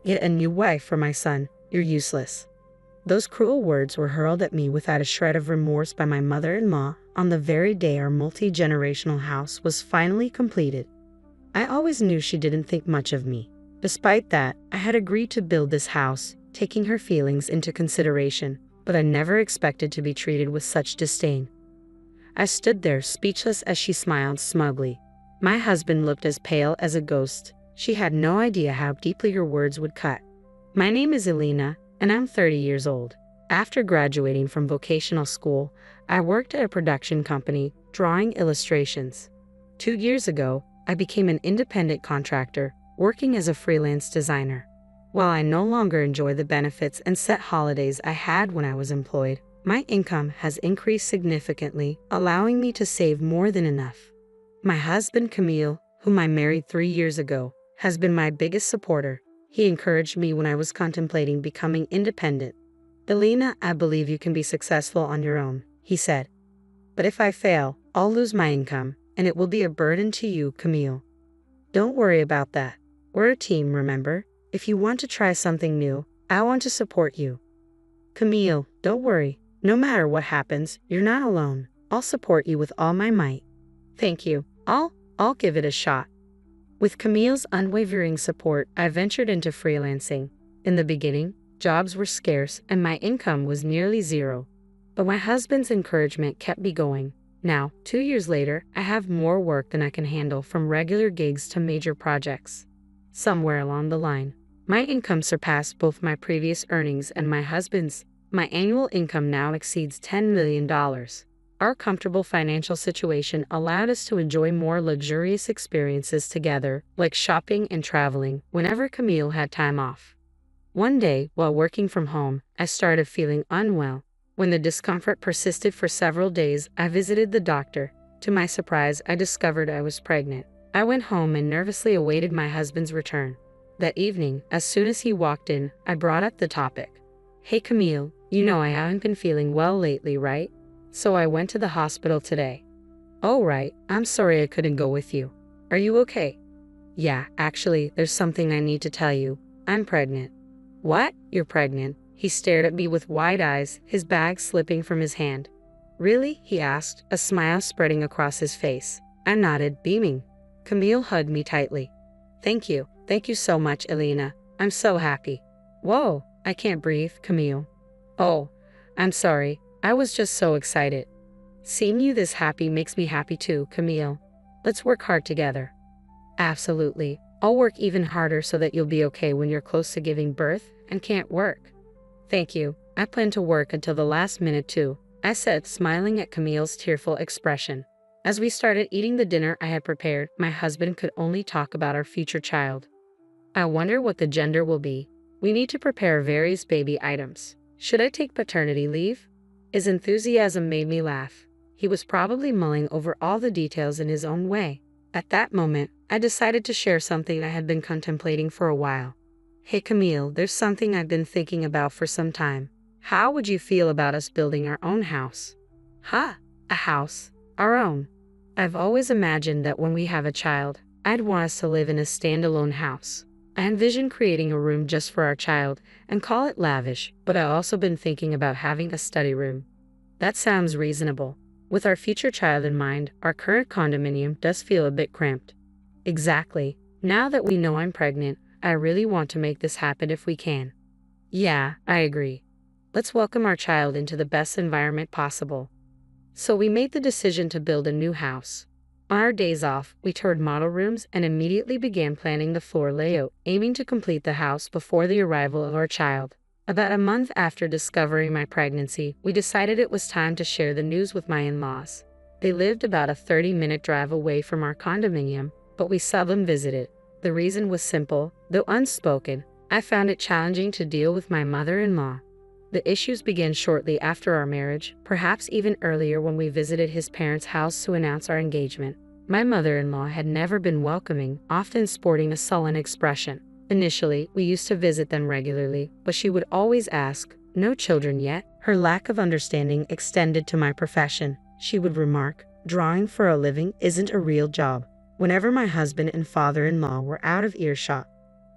Get a new wife for my son. You're useless." Those cruel words were hurled at me without a shred of remorse by my mother-in-law on the very day our multi-generational house was finally completed. I always knew she didn't think much of me. Despite that, I had agreed to build this house, taking her feelings into consideration, but I never expected to be treated with such disdain. I stood there speechless as she smiled smugly. My husband looked as pale as a ghost. She had no idea how deeply her words would cut. "My name is Elena, and I'm 30 years old. After graduating from vocational school, I worked at a production company, drawing illustrations. 2 years ago, I became an independent contractor, working as a freelance designer. While I no longer enjoy the benefits and set holidays I had when I was employed, my income has increased significantly, allowing me to save more than enough. My husband Camille, whom I married 3 years ago, has been my biggest supporter. He encouraged me when I was contemplating becoming independent. 'Elena, I believe you can be successful on your own,' he said. 'But if I fail, I'll lose my income, and it will be a burden to you, Camille. Don't worry about that. We're a team, remember? If you want to try something new, I want to support you.' 'Camille, don't worry. No matter what happens, you're not alone. I'll support you with all my might.' 'Thank you. I'll give it a shot.' With Camille's unwavering support, I ventured into freelancing. In the beginning, jobs were scarce and my income was nearly zero. But my husband's encouragement kept me going. Now, 2 years later, I have more work than I can handle, from regular gigs to major projects. Somewhere along the line, my income surpassed both my previous earnings and my husband's. My annual income now exceeds $10 million. Our comfortable financial situation allowed us to enjoy more luxurious experiences together, like shopping and traveling, whenever Camille had time off. One day, while working from home, I started feeling unwell. When the discomfort persisted for several days, I visited the doctor. To my surprise, I discovered I was pregnant. I went home and nervously awaited my husband's return. That evening, as soon as he walked in, I brought up the topic. "Hey Camille, you know I haven't been feeling well lately, right? So I went to the hospital today." "Oh right, I'm sorry I couldn't go with you. Are you okay?" "Yeah, actually, there's something I need to tell you. I'm pregnant." "What? You're pregnant?" He stared at me with wide eyes, his bag slipping from his hand. "Really?" he asked, a smile spreading across his face. I nodded, beaming. Camille hugged me tightly. Thank you so much, Elena. I'm so happy." "Whoa, I can't breathe, Camille." "Oh, I'm sorry. I was just so excited." "Seeing you this happy makes me happy too, Camille. Let's work hard together." "Absolutely. I'll work even harder so that you'll be okay when you're close to giving birth and can't work." "Thank you. I plan to work until the last minute too," I said, smiling at Camille's tearful expression. As we started eating the dinner I had prepared, my husband could only talk about our future child. "I wonder what the gender will be. We need to prepare various baby items. Should I take paternity leave?" His enthusiasm made me laugh. He was probably mulling over all the details in his own way. At that moment, I decided to share something I had been contemplating for a while. "Hey Camille, there's something I've been thinking about for some time. How would you feel about us building our own house?" "Huh? A house? Our own?" "I've always imagined that when we have a child, I'd want us to live in a standalone house. I envision creating a room just for our child and call it lavish, but I've also been thinking about having a study room." "That sounds reasonable. With our future child in mind, our current condominium does feel a bit cramped." "Exactly. Now that we know I'm pregnant, I really want to make this happen if we can." "Yeah, I agree. Let's welcome our child into the best environment possible." So we made the decision to build a new house. On our days off, we toured model rooms and immediately began planning the floor layout, aiming to complete the house before the arrival of our child. About a month after discovering my pregnancy, we decided it was time to share the news with my in-laws. They lived about a 30-minute drive away from our condominium, but we seldom visited. The reason was simple, though unspoken. I found it challenging to deal with my mother-in-law. The issues began shortly after our marriage, perhaps even earlier when we visited his parents' house to announce our engagement. My mother-in-law had never been welcoming, often sporting a sullen expression. Initially, we used to visit them regularly, but she would always ask, "No children yet?" Her lack of understanding extended to my profession. She would remark, "Drawing for a living isn't a real job," whenever my husband and father-in-law were out of earshot.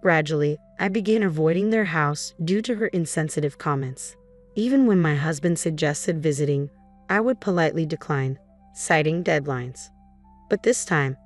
Gradually, I began avoiding their house due to her insensitive comments. Even when my husband suggested visiting, I would politely decline, citing deadlines. But this time,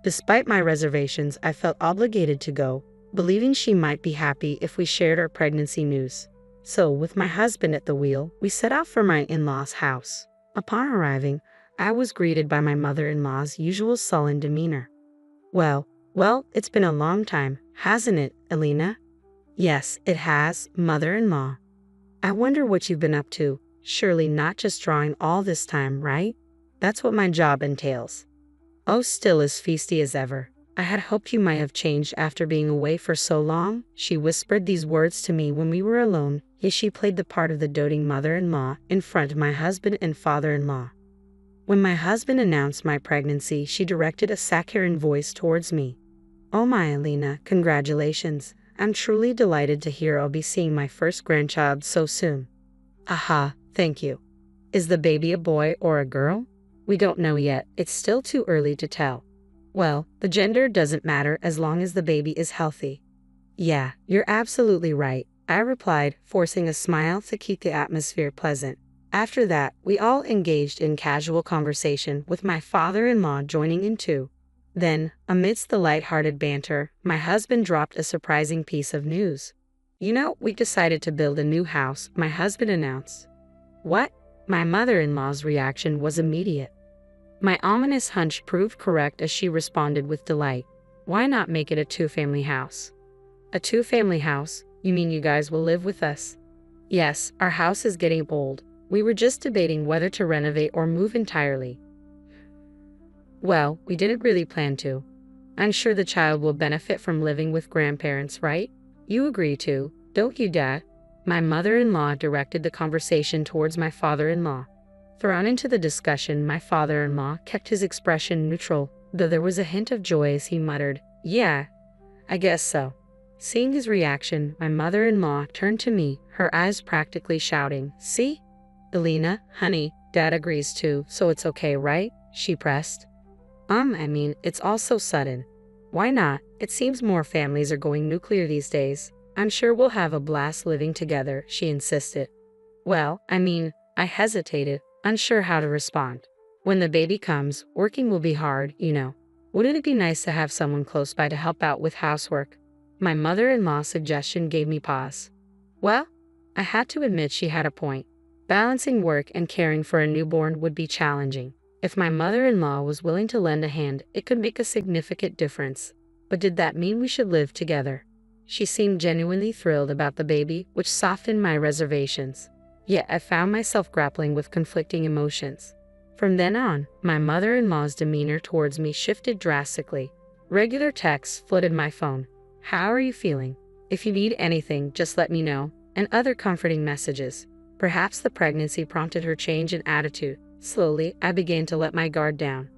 despite my reservations, I felt obligated to go, believing she might be happy if we shared our pregnancy news. So, with my husband at the wheel, we set out for my in-laws' house. Upon arriving, I was greeted by my mother-in-law's usual sullen demeanor. Well, it's been a long time, hasn't it, Elena? Yes, it has, mother-in-law. I wonder what you've been up to. Surely not just drawing all this time, right? That's what my job entails. Oh, still as feisty as ever. I had hoped you might have changed after being away for so long. She whispered these words to me when we were alone, yet she played the part of the doting mother-in-law in front of my husband and father-in-law. When my husband announced my pregnancy, she directed a saccharine voice towards me. Oh my Elena, congratulations. I'm truly delighted to hear I'll be seeing my first grandchild so soon. Aha, thank you. Is the baby a boy or a girl? We don't know yet, it's still too early to tell. Well, the gender doesn't matter as long as the baby is healthy. Yeah, you're absolutely right, I replied, forcing a smile to keep the atmosphere pleasant. After that, we all engaged in casual conversation, with my father-in-law joining in too. Then, amidst the light-hearted banter, my husband dropped a surprising piece of news. You know, we decided to build a new house, my husband announced. What? My mother-in-law's reaction was immediate. My ominous hunch proved correct as she responded with delight. Why not make it a two-family house? A two-family house? You mean you guys will live with us? Yes, our house is getting old. We were just debating whether to renovate or move entirely. Well, we didn't really plan to. I'm sure the child will benefit from living with grandparents, right? You agree too, don't you, Dad? My mother-in-law directed the conversation towards my father-in-law. Thrown into the discussion, my father-in-law kept his expression neutral, though there was a hint of joy as he muttered, Yeah, I guess so. Seeing his reaction, my mother-in-law turned to me, her eyes practically shouting, See? Elena, honey, Dad agrees too, so it's okay, right? She pressed. It's all so sudden. Why not? It seems more families are going nuclear these days. I'm sure we'll have a blast living together, she insisted. I hesitated, unsure how to respond. When the baby comes, working will be hard, you know. Wouldn't it be nice to have someone close by to help out with housework? My mother-in-law's suggestion gave me pause. Well, I had to admit she had a point. Balancing work and caring for a newborn would be challenging. If my mother-in-law was willing to lend a hand, it could make a significant difference. But did that mean we should live together? She seemed genuinely thrilled about the baby, which softened my reservations. Yet I found myself grappling with conflicting emotions. From then on, my mother-in-law's demeanor towards me shifted drastically. Regular texts flooded my phone. How are you feeling? If you need anything, just let me know. And other comforting messages. Perhaps the pregnancy prompted her change in attitude. Slowly, I began to let my guard down.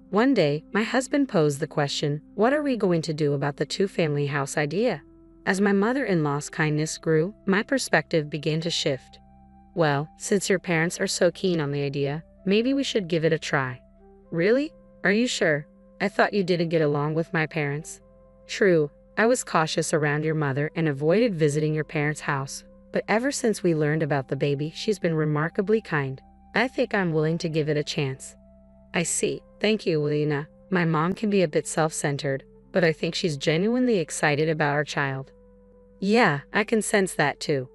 One day, my husband posed the question, what are we going to do about the two-family house idea? As my mother-in-law's kindness grew, my perspective began to shift. Well, since your parents are so keen on the idea, maybe we should give it a try. Really? Are you sure? I thought you didn't get along with my parents. True, I was cautious around your mother and avoided visiting your parents' house. But ever since we learned about the baby, she's been remarkably kind. I think I'm willing to give it a chance. I see. Thank you, Lena. My mom can be a bit self-centered, but I think she's genuinely excited about our child. Yeah, I can sense that too.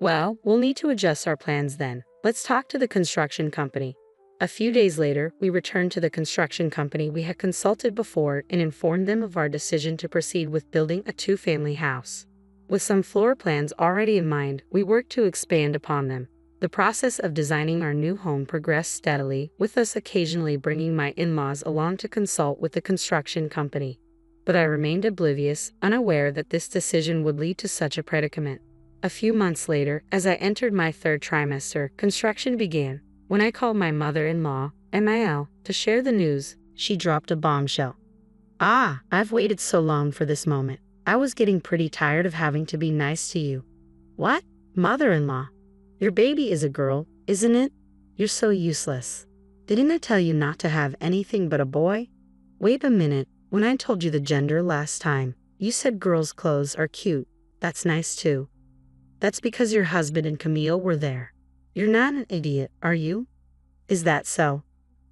Well, we'll need to adjust our plans then. Let's talk to the construction company. A few days later, we returned to the construction company we had consulted before and informed them of our decision to proceed with building a two-family house. With some floor plans already in mind, we worked to expand upon them. The process of designing our new home progressed steadily, with us occasionally bringing my in-laws along to consult with the construction company. But I remained oblivious, unaware that this decision would lead to such a predicament. A few months later, as I entered my third trimester, construction began. When I called my mother-in-law, Mil, to share the news, she dropped a bombshell. I've waited so long for this moment. I was getting pretty tired of having to be nice to you. What? Mother-in-law? Your baby is a girl, isn't it? You're so useless. Didn't I tell you not to have anything but a boy? Wait a minute, when I told you the gender last time, You said girls' clothes are cute. That's nice too. That's because your husband and Camille were there. You're not an idiot, are you? Is that so?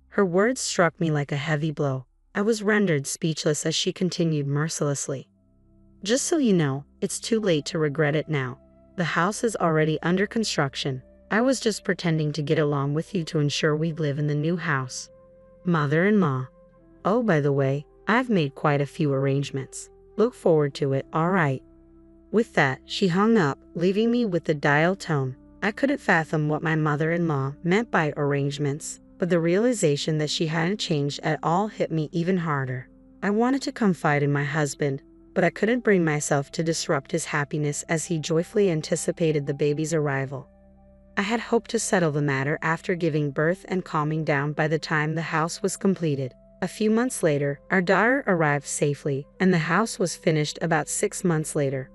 Her words struck me like a heavy blow. I was rendered speechless as she continued mercilessly. Just so you know, it's too late to regret it now. The house is already under construction. I was just pretending to get along with you to ensure we'd live in the new house. Mother-in-law. Oh, by the way, I've made quite a few arrangements. Look forward to it, all right. With that, she hung up, leaving me with the dial tone. I couldn't fathom what my mother-in-law meant by arrangements, but the realization that she hadn't changed at all hit me even harder. I wanted to confide in my husband, but I couldn't bring myself to disrupt his happiness as he joyfully anticipated the baby's arrival. I had hoped to settle the matter after giving birth and calming down by the time the house was completed. A few months later, our daughter arrived safely, and the house was finished about 6 months later.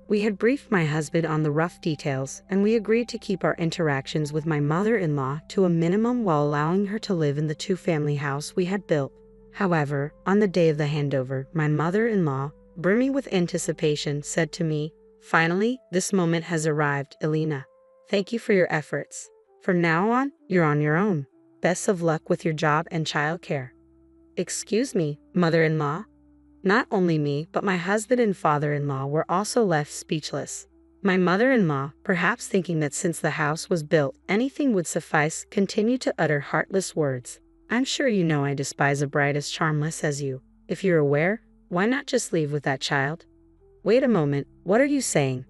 We had briefed my husband on the rough details, and we agreed to keep our interactions with my mother-in-law to a minimum while allowing her to live in the two-family house we had built. However, on the day of the handover, my mother-in-law, brimming with anticipation, said to me, "Finally, this moment has arrived, Elena. Thank you for your efforts. From now on, you're on your own. Best of luck with your job and childcare." Excuse me, mother-in-law? Not only me, but my husband and father-in-law were also left speechless. My mother-in-law, perhaps thinking that since the house was built, anything would suffice, continued to utter heartless words. "I'm sure you know I despise a bride as charmless as you. If you're aware, why not just leave with that child?" Wait a moment, what are you saying?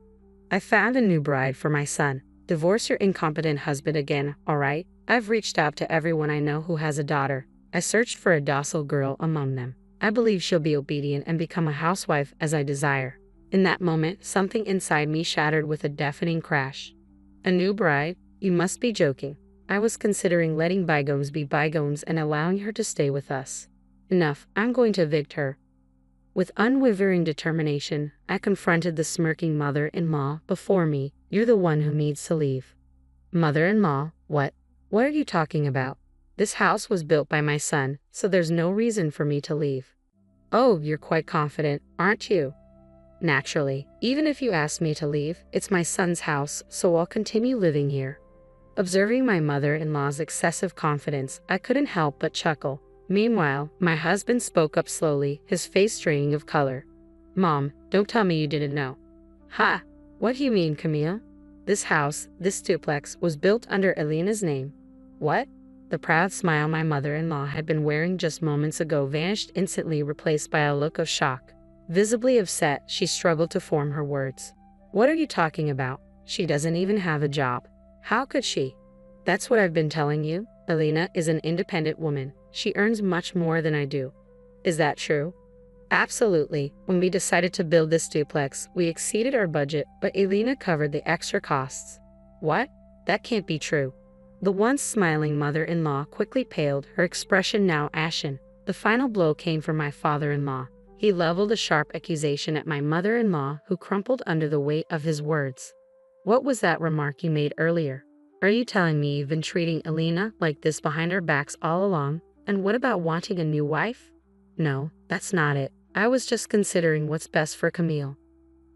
I found a new bride for my son. Divorce your incompetent husband again, all right? I've reached out to everyone I know who has a daughter. I searched for a docile girl among them. I believe she'll be obedient and become a housewife as I desire. In that moment, something inside me shattered with a deafening crash. A new bride? You must be joking. I was considering letting bygones be bygones and allowing her to stay with us. Enough, I'm going to evict her. With unwavering determination, I confronted the smirking mother-in-law before me. You're the one who needs to leave. Mother-in-law, what? What are you talking about? This house was built by my son, so there's no reason for me to leave. Oh, you're quite confident, aren't you? Naturally, even if you ask me to leave, it's my son's house, so I'll continue living here. Observing my mother-in-law's excessive confidence, I couldn't help but chuckle. Meanwhile, my husband spoke up slowly, his face draining of color. Mom, don't tell me you didn't know. Ha! What do you mean, Camille? This house, this duplex, was built under Elena's name. What? The proud smile my mother-in-law had been wearing just moments ago vanished instantly, replaced by a look of shock. Visibly upset, she struggled to form her words. What are you talking about? She doesn't even have a job. How could she? That's what I've been telling you. Elena is an independent woman. She earns much more than I do. Is that true? Absolutely. When we decided to build this duplex, we exceeded our budget, but Elena covered the extra costs. What? That can't be true. The once smiling mother-in-law quickly paled, her expression now ashen. The final blow came from my father-in-law. He leveled a sharp accusation at my mother-in-law, who crumpled under the weight of his words. What was that remark you made earlier? Are you telling me you've been treating Elena like this behind our backs all along? And what about wanting a new wife? No, that's not it. I was just considering what's best for Camille.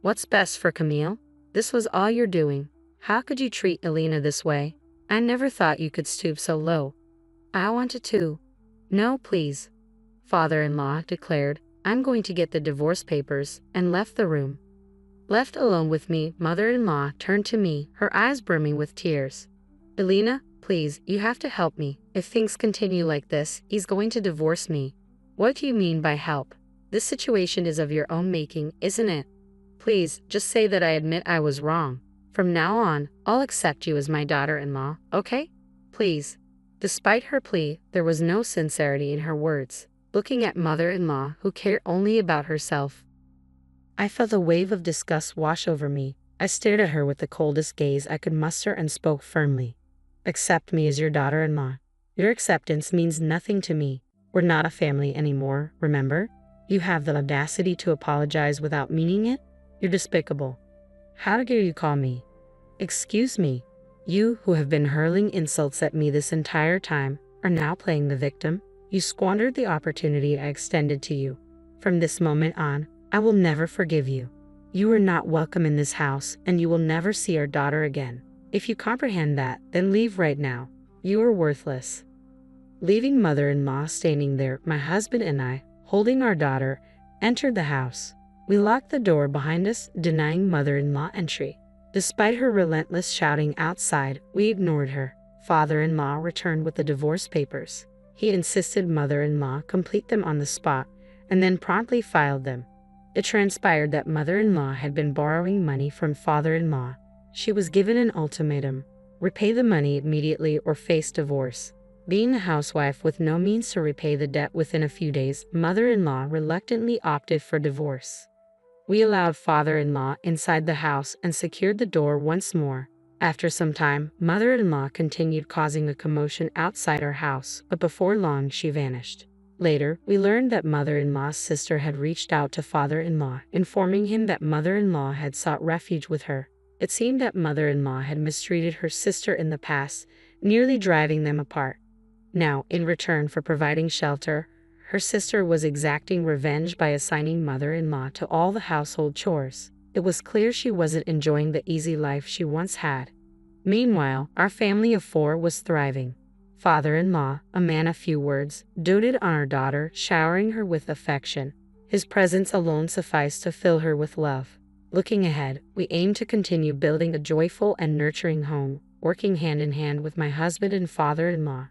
What's best for Camille? This was all you're doing. How could you treat Elena this way? I never thought you could stoop so low. I wanted to. No, please. Father-in-law declared. I'm going to get the divorce papers, and left the room. Left alone with me, mother-in-law turned to me, her eyes brimming with tears. Elena, please, you have to help me. If things continue like this, he's going to divorce me. What do you mean by help? This situation is of your own making, isn't it? Please, just say that I admit I was wrong. From now on, I'll accept you as my daughter-in-law, okay? Please. Despite her plea, there was no sincerity in her words. Looking at mother-in-law who cared only about herself. I felt a wave of disgust wash over me. I stared at her with the coldest gaze I could muster and spoke firmly. Accept me as your daughter-in-law. Your acceptance means nothing to me. We're not a family anymore, remember? You have the audacity to apologize without meaning it? You're despicable. How dare you call me? Excuse me. You, who have been hurling insults at me this entire time, are now playing the victim. You squandered the opportunity I extended to you. From this moment on, I will never forgive you. You are not welcome in this house, and you will never see our daughter again. If you comprehend that, then leave right now. You are worthless." Leaving mother-in-law standing there, my husband and I, holding our daughter, entered the house. We locked the door behind us, denying mother-in-law entry. Despite her relentless shouting outside, we ignored her. Father-in-law returned with the divorce papers. He insisted mother-in-law complete them on the spot, and then promptly filed them. It transpired that mother-in-law had been borrowing money from father-in-law. She was given an ultimatum: repay the money immediately or face divorce. Being a housewife with no means to repay the debt within a few days, mother-in-law reluctantly opted for divorce. We allowed father-in-law inside the house and secured the door once more. After some time, mother-in-law continued causing a commotion outside our house, but before long she vanished. Later, we learned that mother-in-law's sister had reached out to father-in-law, informing him that mother-in-law had sought refuge with her. It seemed that mother-in-law had mistreated her sister in the past, nearly driving them apart. Now, in return for providing shelter, her sister was exacting revenge by assigning mother-in-law to all the household chores. It was clear she wasn't enjoying the easy life she once had. Meanwhile, our family of 4 was thriving. Father-in-law, a man of few words, doted on our daughter, showering her with affection. His presence alone sufficed to fill her with love. Looking ahead, we aim to continue building a joyful and nurturing home, working hand in hand with my husband and father-in-law.